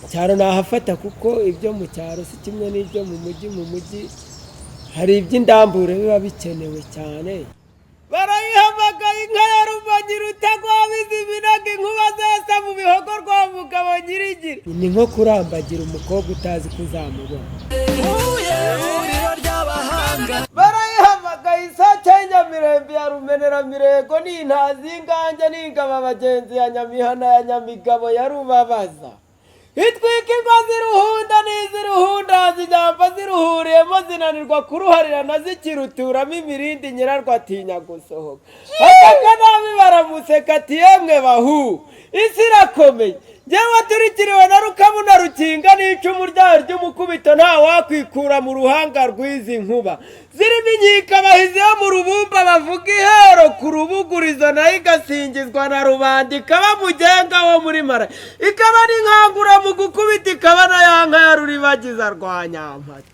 cyaro nahafata kuko ibyo mu cyaro si kimwe n'ibyo mu mujyi hari iby'indambure biba bikenewe cyane. Barayihamagaye inka ya Rumonyi Rutagwabiza ibinaga inkuba zose mu bihogo rwa mugabo nyirigira. Ni nko kurambagira umukobwa utazi kuzamubona. Barayihamagaye isake y'Inyamirembe ya Rumenera-mirego n'intazi y'Ingange n'ingabo abagenzi ya Nyamihana ya Nyamigabo ya Rubabaza. Itwika ingo ziruhunda n'iziruhunda zinyamba ziruhuriyemo zinanirwa kuruharira na zikiruturamo imirindi nyirarwo atinya gusohoka. Ataka nabi baramuseka ati yemwe bahu isi irakomeye. Njyewe turikiriwe na Rukabu na Rukinga n'icumu ryayo ry'umukubito nta wakwikura mu ruhanga rw'izi nkuba. Zirimo inkika bahizi yo mu rubumba bavuga ihero ku rubugurizo nayo igasingizwa na rubanda ikaba mugenga wo muri mara. Ikaba n'inkangura mu gukubita ikaba na ya nka ya Ruribagiza rwa Nyampata.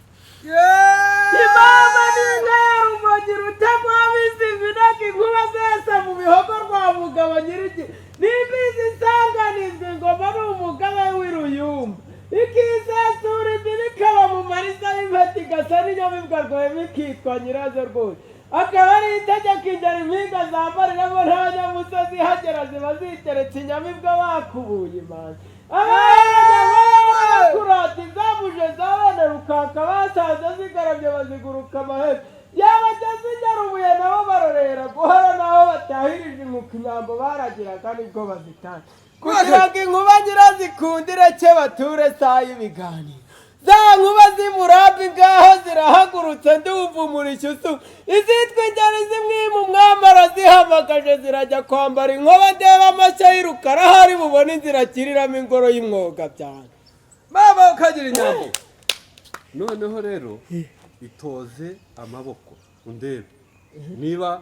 Imama n'inka ya Rumonyi Rutagwabiza ibinaga inkuba zose mu bihogo rwa mugabo nyirigira. Nibizi isanganizwa ingoma n'umugabe w'iruyumba. Ikisasura imbibi ikaba mu marisa y'impeta igasa n'inyamibwa rwawe bikitwa nyirazo rwose. Akaba ari itegeko ingeri impinga zambariramo n'abanyamusozi hagera ziba ziteretse inyamibwa bakubuye imanza. Kurata izamuje zabone rukaka basaza zigarabye baziguruka amahera. Yabageze Nyarubuye nabo barorera guhora naho batahirije inkuka inyambo baragiraga nibwo bazitanga. Kugira ngo inkuba nyirazikundire cye bature saa y'ibiganiro. Za nkuba z'Imurambi ngaho zirahagurutse ndumva umurishyo usuma. Izitwa ingeri zimwima umwami arazihamagaje zirajya kwambara inkoba ndeba amashyo y'irukara hari bubone inzira akiriramo ingoro y'umwoga cyane. Baba ukagira inyambo. Noneho rero itoze amaboko undebe niba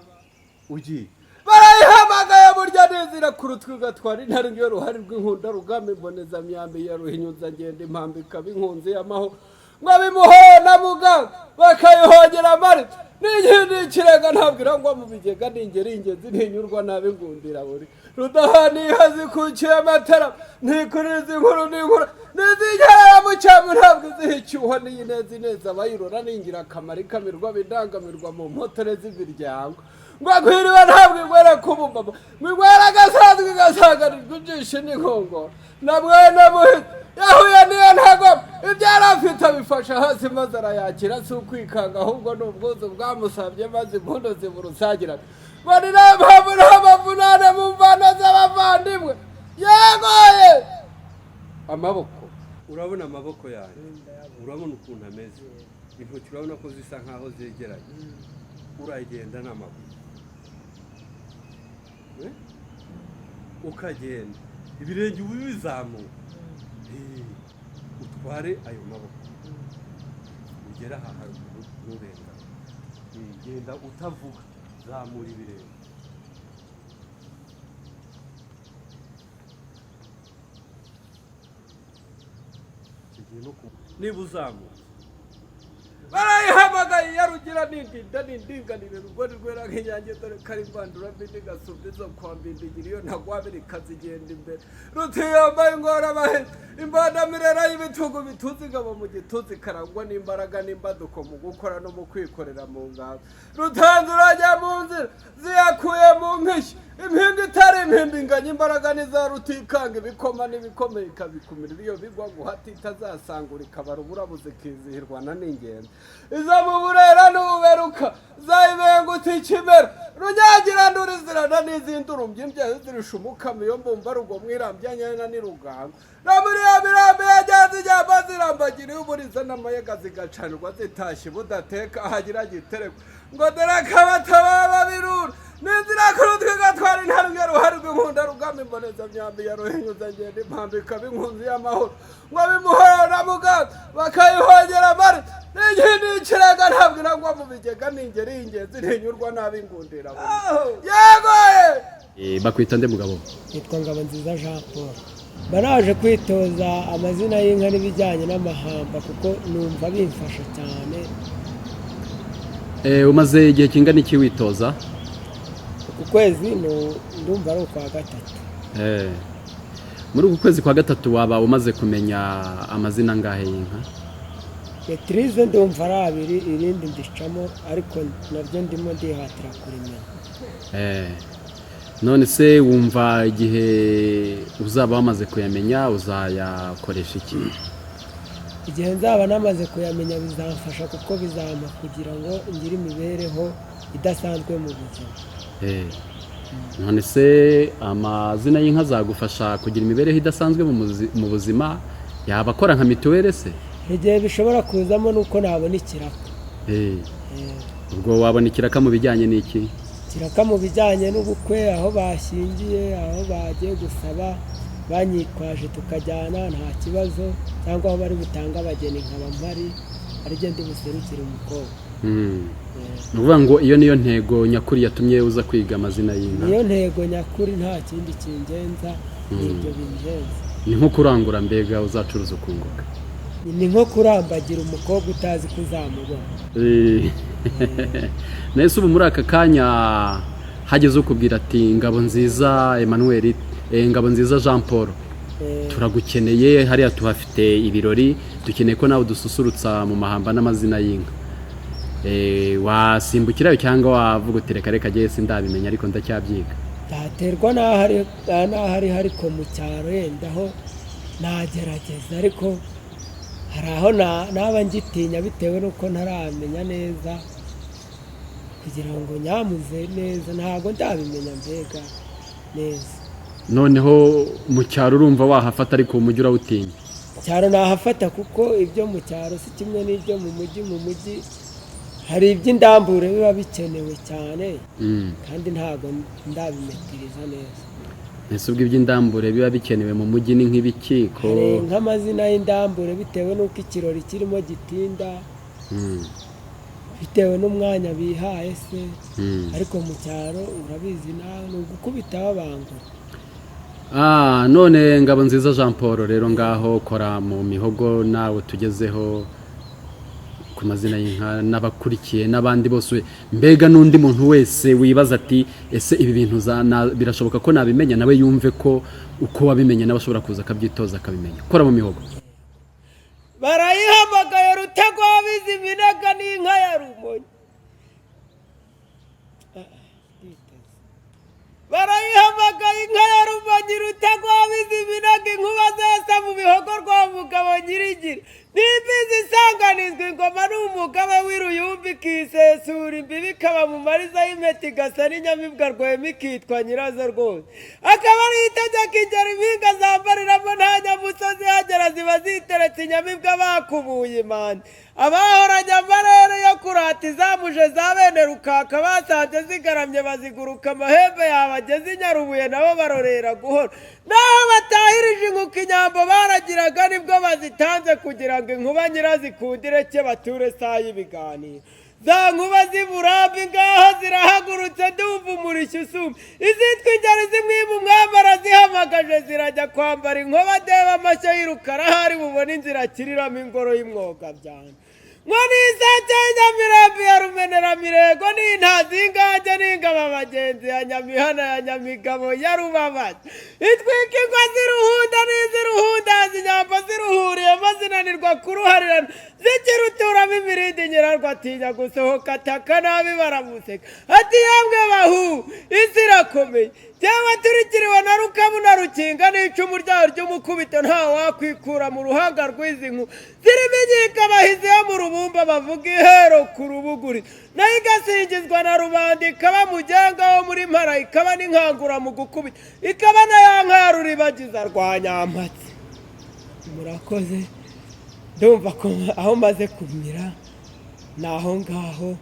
ugiye. Barayihamagaye burya nezira kurutwe gatwara intare ryo ruhari rw'inkunda rugame mboneza myambi ya ruhinyuza ngende impambika binkunze yamaho ngo bimuhona muga bakayihongera amari n'igindi kirega ntabwira ngo mu bigega n'ingeri ingenzi ntinyurwa nabe ngundira buri rudahani hazi kuciye amatara ntikurizi inkuru n'inkuru nizigera mu cyamwe ntabwo zihicyuho n'iyinezi neza bayirora n'ingira akamaro ikamirwa bidangamirwa mu mpotore z'imiryango ngo akwiriwe ntabwo igwera kubumba mwigwera gasanzwe gasanganirwa ijisho n'inkongo na mwene muhita yahuye niyo ntago ibyari afite abifasha hasi maze arayakira si ukwikanga ahubwo ni ubwuzu bwamusabye maze impundu ziburusagirana ngo ni nta mpamvu nta mavunane mu mvano z'abavandimwe yegoye amaboko. Urabona amaboko yawe urabona ukuntu ameze intoki urabona ko zisa nkaho zegeranye uragenda n'amaguru ukagenda ibirenge ubu bizamuka utware ayo maboko ugera aha haruguru n'urenga genda utavuga zamura ibirenge niba uzamuka. Barayihamagaye yarugira n'indinganire rugori rwera nk'inyange dore kari mbandura mbindi gasubye zo kwambindigira iyo ntagwabiri kazigenda imbere rutiyambaye ingora baheze imbandamirera y'ibitugu bituzi ngabo mu gituzi karangwa n'imbaraga n'imbaduko mu gukora no mu kwikorera mu ngabo rutanze urajya mu nzira ziyakuye mu nkishyi impinga itari impimbinganya imbaraga niza rutikanga ibikoma n'ibikomeye ikabikumira iyo bigwa guhata itazasangura ikabara uburabuze kizihirwa na n'ingenzi iza mu burera n'ububeruka zayibengutse ikimera runyagira ndurizirana n'izindi urumbye imbyayo zirisha umukamo iyo mbumva rugo mwirambya nyana n'iruganga na muri ya mirambi yagenze inyamba zirambagira iyo uburiza n'amayaga zigacanirwa zitashye budateka ahagira giterekwa ngo dore akabataba babirura n'inzira kurutwe gatwara intare ryo ruhari rw'inkunda rugame mboneza myambi ya ruhinyuza ngende impambika b'inkunzi y'amahoro ngo bimuhora mugaga bakayihongera amari n'igindi kirega ntabwira ngo mu bigega n'ingeri y'ingenzi ntinyurwa n'ab'ingundira yegoye. Bakwita nde mugabo? Yitwa Ngabonziza Jean Paul. Baraje kwitoza amazina y'inka n'ibijyanye n'amahamba kuko numva bimfasha cyane. Umaze igihe kingana iki witoza? Ukwezi ndumva ari ukwa gatatu. muri uku kwezi kwa gatatu waba umaze kumenya amazina angahe y'inka? Beatrice ndumva ari abiri, irindi ndicamo ariko nabyo ndimo ndihatira kurimenya. None se wumva igihe uzaba wamaze kuyamenya uzayakoresha iki? Igihe nzaba namaze kuyamenya bizamfasha kuko bizampa kugira ngo ngire imibereho idasanzwe mu buzima. None se amazina y'inka azagufasha kugira imibereho idasanzwe mu buzima? Yaba akora nka mituweli se? Igihe bishobora kuzamo nuko nabona ikiraka. Ubwo wabona ikiraka mu bijyanye n'iki? Ikiraka mu bijyanye n'ubukwe, aho bashingiye, aho bagiye gusaba banyitwaje tukajyana nta kibazo, cyangwa aho bari butanga abageni nkaba mpari ari gende buserukira umukobwa. Nuvuga ngo iyo niyo ntego nyakuri yatumye uza kwiga amazina y'inka? Niyo ntego nyakuri, nta kindi kingenza, nibyo bingenza. Ni nko kurangura mbega uzacuruza ukunguka? Ni nko kurambagira umukobwa utazi kuzamubona. Nese ubu muri aka kanya hageze ukubwira ati Ngabonziza Emmanuel, Ngabonziza Jean Paul, turagukeneye hariya tuhafite ibirori, dukeneye ko nawe dususurutsa mu mahamba n'amazina y'inka. Wasimbukirayo cyangwa wavuga uti reka reka jye sindabimenya ariko ndacyabyiga? Daterwa n'ahari hariko mu cyaro yendaho nagerageza, ariko hari aho naba ngitinya bitewe nuko ntaramenya neza kugira ngo nyamuze neza, ntabwo ndabimenya mbega neza. Noneho mu cyaro urumva wahafata ariko umujyi urawutinya? Cyaro nahafata kuko ibyo mu cyaro si kimwe n'ibyo mu mujyi. Mu mujyi hari iby'indambure biba bikenewe cyane, kandi ntabwo ndabimetiriza neza. Ese ubwo iby'indambure biba bikenewe mu mujyi ni nk'ibikiko? Hari nk'amazina y'indambure bitewe n'uko ikirori kirimo gitinda, bitewe n'umwanya bihaye se, ariko mu cyaro urabizi nawe ni ugukubitaho abantu. None Ngabonziza Jean Paul rero ngaho kora mu mihogo nawe tugezeho ku mazina y'inka n'abakurikiye n'abandi bose, mbega n'undi muntu wese wibaza ati ese ibi bintu birashoboka ko nabimenya, nawe yumve ko uko wabimenye nawe ashobora kuza akabyitoza akabimenya. Kora mu mihogo. Barayihamagaye Rutego wabizi iminaga n'inka ya Rumonyi. Barayihamagaye inka ya Rumonyi Rutego wabizi iminaga, inkuba zesa mu bihogo rwa mugabo nyirigira. N'imbizi isanganizwa ingoma n'umugaba w'iruyumbi ikisesura imbibi, ikaba mu mariza y'impeta igasa n'inyamibwa rwema ikitwa nyirazo rwose. Akaba ari itegeko ingero impinga zambariramo nta nyamusozi hagera ziba ziteretse inyamibwa bakubuye imanda. Abahoranye amarere yo kurata izamuje za bene Rukaka basanze zigaramye baziguruka amahembe yabageze i Nyarubuye nabo barorera guhora. Naho batahirije inkuka inyambo baragiraga nibwo bazitanze kugira ngo inkuba nyirazikundire cye bature saa y'ibiganiro. Za nkuba z'Iburambi ngaho zirahagurutse ndumva umurishyo usuma. Izitwa ingeri zimwima umwami arazihamagaje zirajya kwambara inkoba deba amashyo y'irukara hari bubone inzira akiriramo ingoro y'imwoga byane. Ngo n'isake y'Inyamirambi ya Rumeneramirego n'intazi y'Ingange n'ingabo abagenzi ya Nyamihana ya Nyamigabo ya Rubabaza. Itwika ingwa z'iruhunda n'iz'iruhundazi inyambo ziruhuriyemo zinanirwa kuruharirana, zikiruturamo imirindi nyirarwo atinya gusohoka ataka nabi baramuseka. Ati yemwe bahu isi irakomeye, cyangwa turikiriwe na Rukabu na Rukinga n'icumu ryaho ry'umukubito nta wakwikura mu ruhanga rw'izi nku. Zirimo inkika abahizi yo mu rubumba bavuga ihero ku rubuguri, nayo igasingizwa na rubanda ikaba mugenga wo muri Mpara, ikaba n'inkangura mu gukubita, ikaba na ya nka ya Ruribagiza rwa Nyampatsi. Murakoze, ndumva ko aho maze kumira ni aho ngaho,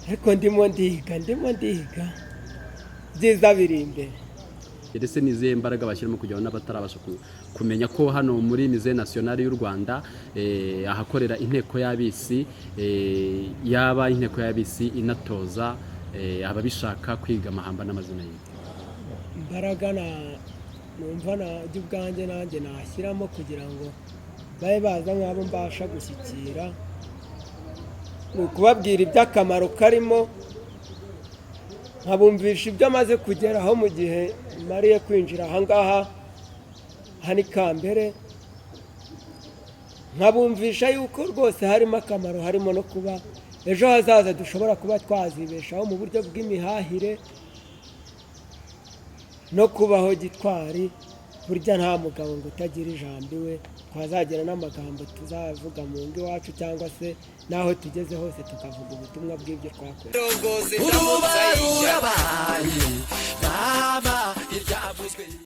ariko ndimo ndiga byiza biri imbere. Ese ni izihe mbaraga bashyiramo kugira ngo n'abatarabasha kumenya ko hano muri Musée National y'u Rwanda ahakorera inteko y'abisi, yaba inteko y'abisi inatoza ababishaka kwiga amahamba n'amazina y'inka? Imbaraga numva najya ubwanjye nanjye nashyiramo kugira ngo babe baza nk'abo mbasha gushyikira, ni ukubabwira iby'akamaro karimo, nkabumvisha ibyo amaze kugeraho mu gihe mariye kwinjira ahangaha hano ikambere nkabumvisha yuko rwose harimo akamaro, harimo no kuba ejo hazaza dushobora kuba twazibeshaho mu buryo bw'imihahire no kubaho gitwari. Burya nta mugabo ngo utagira ijambo iwe, twazagira n'amagambo tuzavuga mu ngo iwacu cyangwa se n'aho tugeze hose tukavuga ubutumwa bw'ibyo twakoze.